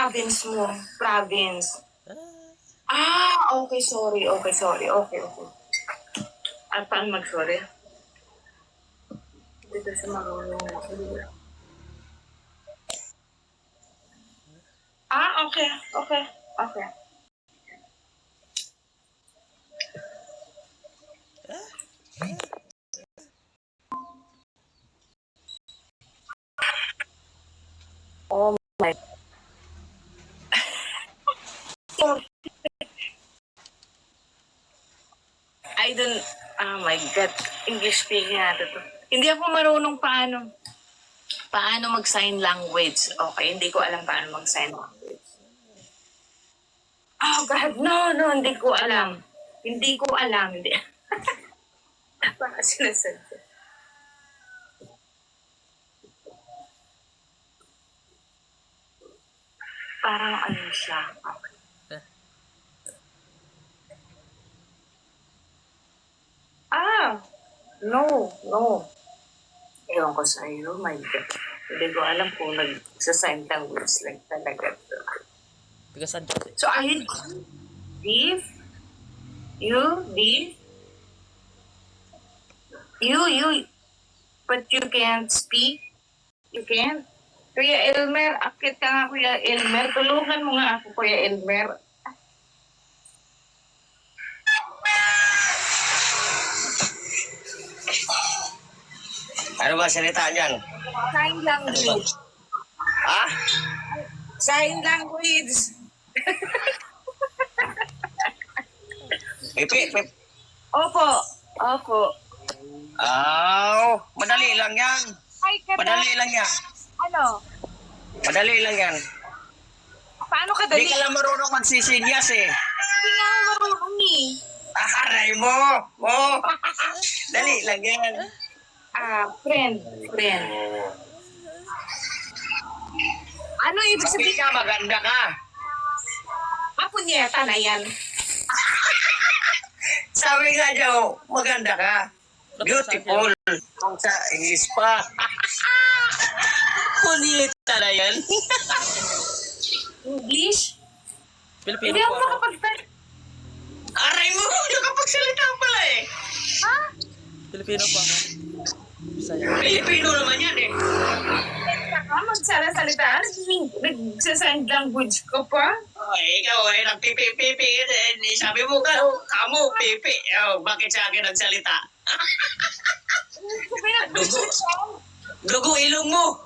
province mo? Province. Okay, sorry. Okay. Paano mag-sorry? Hindi kasi marunong mag-sorry. Okay. Oh my. I don't, oh my God, English speaking natin to. Hindi ako marunong paano mag-sign language. Okay, hindi ko alam paano mag-sign language. Oh God, no, hindi ko alam. Hindi. Baka sinasadya. Parang ano siya. No. Ewan ko sa iyo, my God. Hindi ko alam kung nag-sign language lang talaga. Taga saan ka? So, are you deaf? Deaf? But you can't speak? You can't? Kuya Elmer, akit ka nga Kuya Elmer. Tulungan mo nga ako Kuya Elmer. Ano ba salita niyan? Sign language. Ha? Sign language. Pipit. Opo. Madali lang yan. Hi, Kada. Madali lang yan. Ano? Madali lang yan. Paano ka Hindi dali? ka lang marunong magsisinyas eh. Hindi nga ako marunong eh. Aray mo! Dali lang yan. Friend. Ano ibig Sabi sabihin? ka, maganda ka. Punyeta na yan. Sabi nga daw, maganda ka. Beautiful. Kung sa English pa. Punita na yan. English? Pilipino Hindi po ako ako. makapagsalita. Aray mo! Nakapagsalita pala eh. Ha? Pilipino po ako. Bisaya. Pilipino naman yan eh. Magsala-salita. Nagsasign language ko pa. Ikaw nagpipi-pipi. Sabi mo ka, kamo, pipi. Bakit sa akin nagsalita? Dugo ilong mo.